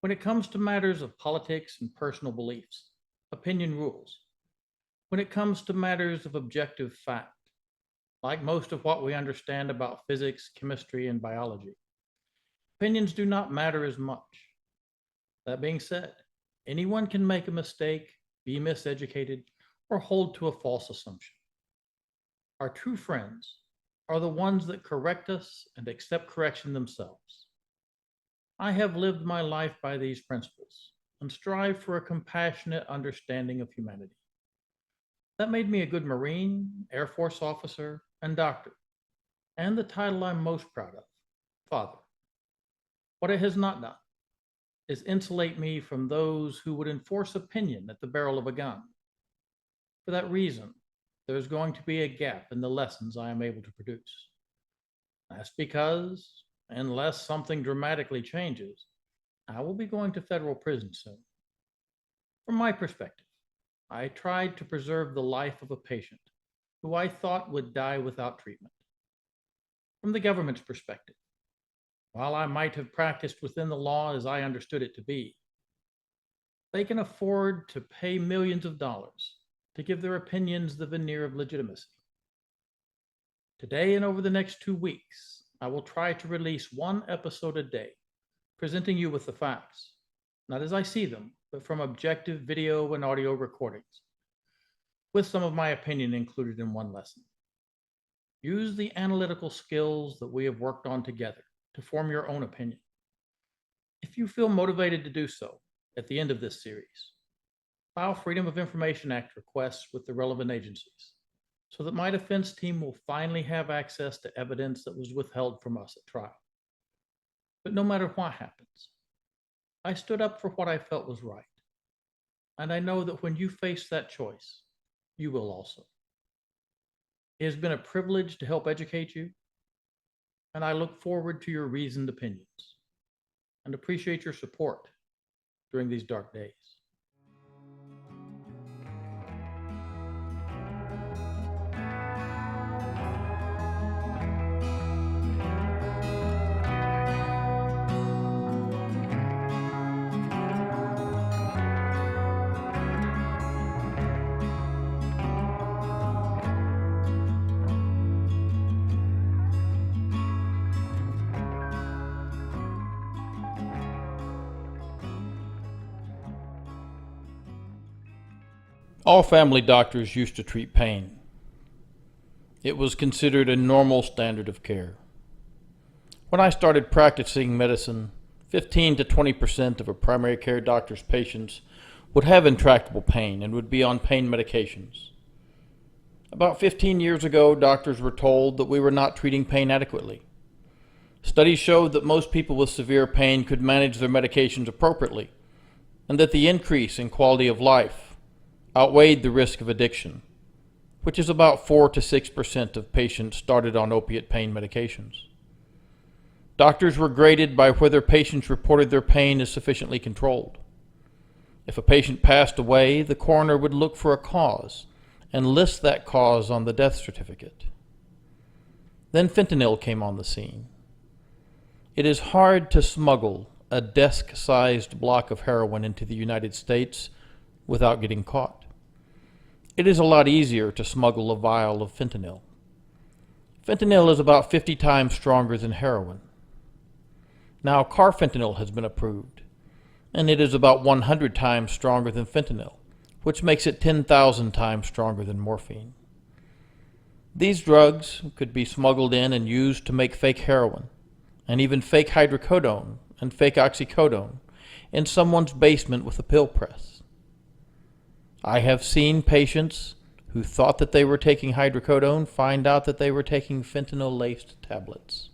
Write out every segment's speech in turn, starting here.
When it comes to matters of politics and personal beliefs, opinion rules. When it comes to matters of objective fact, like most of what we understand about physics, chemistry, and biology, opinions do not matter as much. That being said, anyone can make a mistake, be miseducated, or hold to a false assumption. Our true friends are the ones that correct us and accept correction themselves. I have lived my life by these principles and strive for a compassionate understanding of humanity. That made me a good Marine, Air Force officer, and doctor, and the title I'm most proud of, Father. What it has not done is insulate me from those who would enforce opinion at the barrel of a gun. For that reason, there is going to be a gap in the lessons I am able to produce. That's because, unless something dramatically changes, I will be going to federal prison soon. From my perspective, I tried to preserve the life of a patient who I thought would die without treatment. From the government's perspective, while I might have practiced within the law as I understood it to be, they can afford to pay millions of dollars to give their opinions the veneer of legitimacy. Today and over the next 2 weeks, I will try to release one episode a day, presenting you with the facts, not as I see them, but from objective video and audio recordings, with some of my opinion included in one lesson. Use the analytical skills that we have worked on together to form your own opinion. If you feel motivated to do so at the end of this series, file Freedom of Information Act requests with the relevant agencies so that my defense team will finally have access to evidence that was withheld from us at trial. But no matter what happens, I stood up for what I felt was right. And I know that when you face that choice, you will also. It has been a privilege to help educate you, and I look forward to your reasoned opinions and appreciate your support during these dark days. All family doctors used to treat pain. It was considered a normal standard of care. When I started practicing medicine, 15 to 20% of a primary care doctor's patients would have intractable pain and would be on pain medications. About 15 years ago, doctors were told that we were not treating pain adequately. Studies showed that most people with severe pain could manage their medications appropriately, and that the increase in quality of life outweighed the risk of addiction, which is about 4 to 6% of patients started on opiate pain medications. Doctors were graded by whether patients reported their pain as sufficiently controlled. If a patient passed away, the coroner would look for a cause and list that cause on the death certificate. Then fentanyl came on the scene. It is hard to smuggle a desk-sized block of heroin into the United States without getting caught. It is a lot easier to smuggle a vial of fentanyl. Fentanyl is about 50 times stronger than heroin. Now, carfentanil has been approved, and it is about 100 times stronger than fentanyl, which makes it 10,000 times stronger than morphine. These drugs could be smuggled in and used to make fake heroin, and even fake hydrocodone and fake oxycodone in someone's basement with a pill press. I have seen patients who thought that they were taking hydrocodone find out that they were taking fentanyl-laced tablets.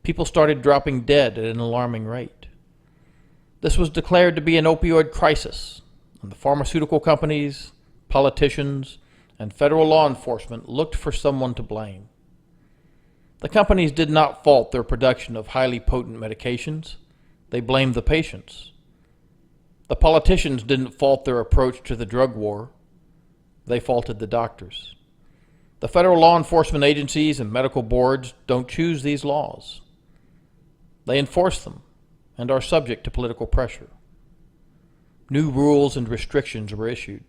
People started dropping dead at an alarming rate. This was declared to be an opioid crisis, and the pharmaceutical companies, politicians, and federal law enforcement looked for someone to blame. The companies did not fault their production of highly potent medications. They blamed the patients. The politicians didn't fault their approach to the drug war. They faulted the doctors. The federal law enforcement agencies and medical boards don't choose these laws. They enforce them, and are subject to political pressure. New rules and restrictions were issued.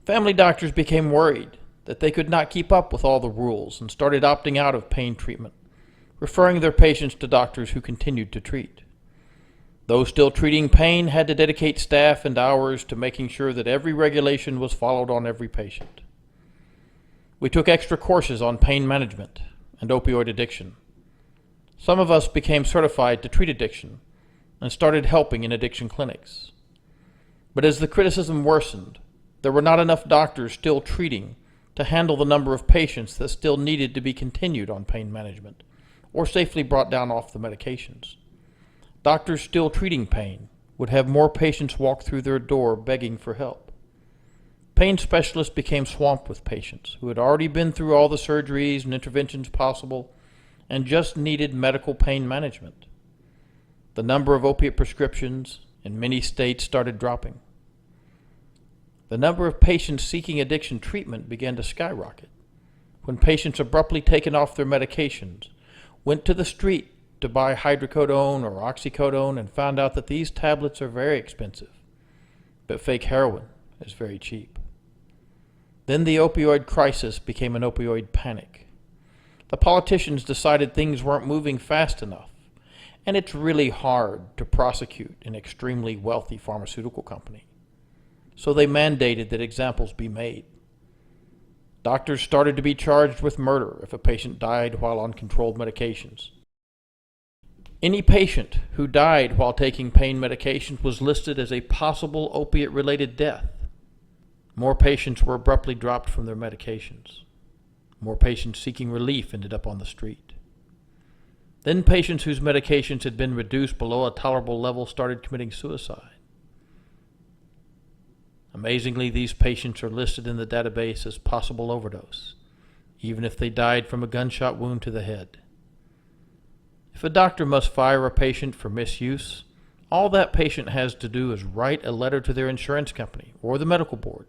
Family doctors became worried that they could not keep up with all the rules and started opting out of pain treatment, referring their patients to doctors who continued to treat. Those still treating pain had to dedicate staff and hours to making sure that every regulation was followed on every patient. We took extra courses on pain management and opioid addiction. Some of us became certified to treat addiction and started helping in addiction clinics. But as the criticism worsened, there were not enough doctors still treating to handle the number of patients that still needed to be continued on pain management or safely brought down off the medications. Doctors still treating pain would have more patients walk through their door begging for help. Pain specialists became swamped with patients who had already been through all the surgeries and interventions possible and just needed medical pain management. The number of opiate prescriptions in many states started dropping. The number of patients seeking addiction treatment began to skyrocket when patients abruptly taken off their medications went to the street to buy hydrocodone or oxycodone and found out that these tablets are very expensive, but fake heroin is very cheap. Then the opioid crisis became an opioid panic. The politicians decided things weren't moving fast enough, and it's really hard to prosecute an extremely wealthy pharmaceutical company. So they mandated that examples be made. Doctors started to be charged with murder if a patient died while on controlled medications. Any patient who died while taking pain medications was listed as a possible opiate-related death. More patients were abruptly dropped from their medications. More patients seeking relief ended up on the street. Then patients whose medications had been reduced below a tolerable level started committing suicide. Amazingly, these patients are listed in the database as possible overdose, even if they died from a gunshot wound to the head. If a doctor must fire a patient for misuse, all that patient has to do is write a letter to their insurance company or the medical board,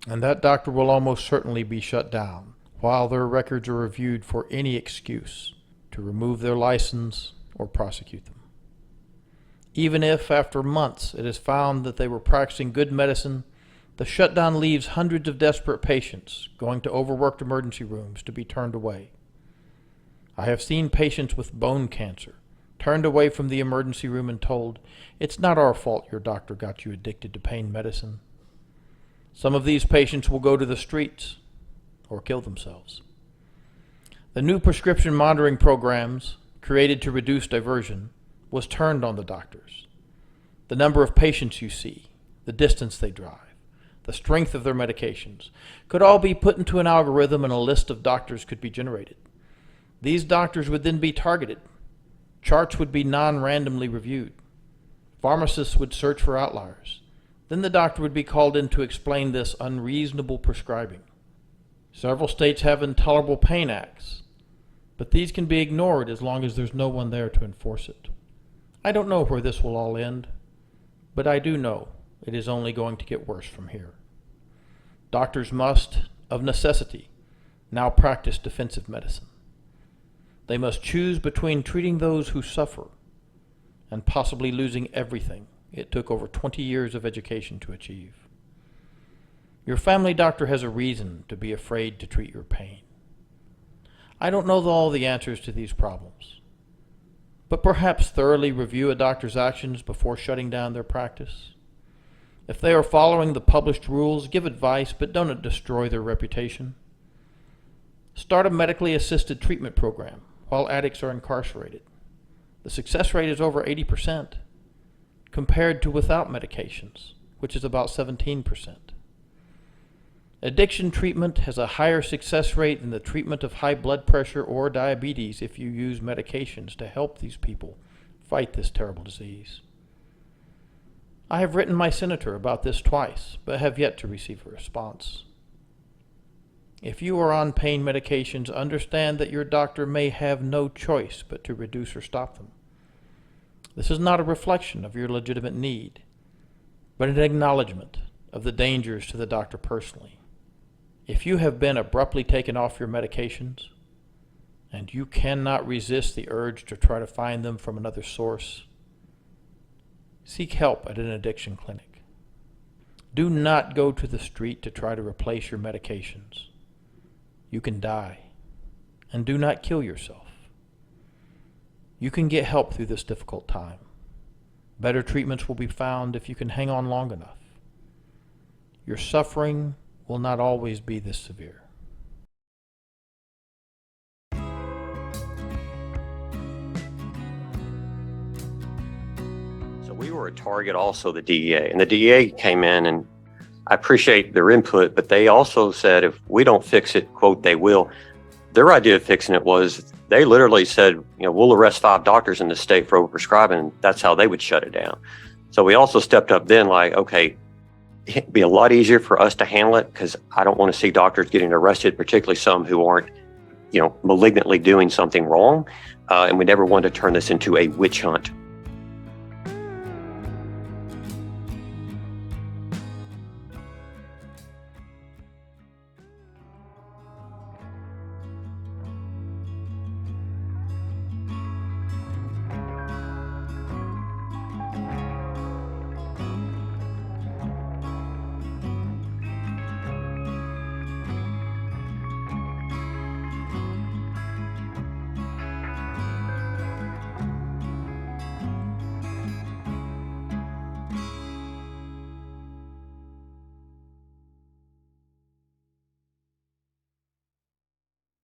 and that doctor will almost certainly be shut down while their records are reviewed for any excuse to remove their license or prosecute them. Even if, after months, it is found that they were practicing good medicine, the shutdown leaves hundreds of desperate patients going to overworked emergency rooms to be turned away. I have seen patients with bone cancer turned away from the emergency room and told, "It's not our fault your doctor got you addicted to pain medicine." Some of these patients will go to the streets or kill themselves. The new prescription monitoring programs, created to reduce diversion, was turned on the doctors. The number of patients you see, the distance they drive, the strength of their medications, could all be put into an algorithm and a list of doctors could be generated. These doctors would then be targeted. Charts would be non-randomly reviewed. Pharmacists would search for outliers. Then the doctor would be called in to explain this unreasonable prescribing. Several states have intolerable pain acts, but these can be ignored as long as there's no one there to enforce it. I don't know where this will all end, but I do know it is only going to get worse from here. Doctors must, of necessity, now practice defensive medicine. They must choose between treating those who suffer and possibly losing everything it took over 20 years of education to achieve. Your family doctor has a reason to be afraid to treat your pain. I don't know all the answers to these problems, but perhaps thoroughly review a doctor's actions before shutting down their practice. If they are following the published rules, give advice, but don't destroy their reputation. Start a medically assisted treatment program while addicts are incarcerated. The success rate is over 80%, compared to without medications, which is about 17%. Addiction treatment has a higher success rate than the treatment of high blood pressure or diabetes if you use medications to help these people fight this terrible disease. I have written my senator about this twice, but have yet to receive a response. If you are on pain medications, understand that your doctor may have no choice but to reduce or stop them. This is not a reflection of your legitimate need, but an acknowledgement of the dangers to the doctor personally. If you have been abruptly taken off your medications, and you cannot resist the urge to try to find them from another source, seek help at an addiction clinic. Do not go to the street to try to replace your medications. You can die, and do not kill yourself. You can get help through this difficult time. Better treatments will be found if you can hang on long enough. Your suffering will not always be this severe. So we were a target also, the DEA, and the DEA came in, and I appreciate their input, but they also said if we don't fix it, quote, they will. Their idea of fixing it was they literally said, we'll arrest 5 doctors in the state for overprescribing, and that's how they would shut it down. So we also stepped up then like, okay, it'd be a lot easier for us to handle it because I don't want to see doctors getting arrested, particularly some who aren't, malignantly doing something wrong. And we never wanted to turn this into a witch hunt.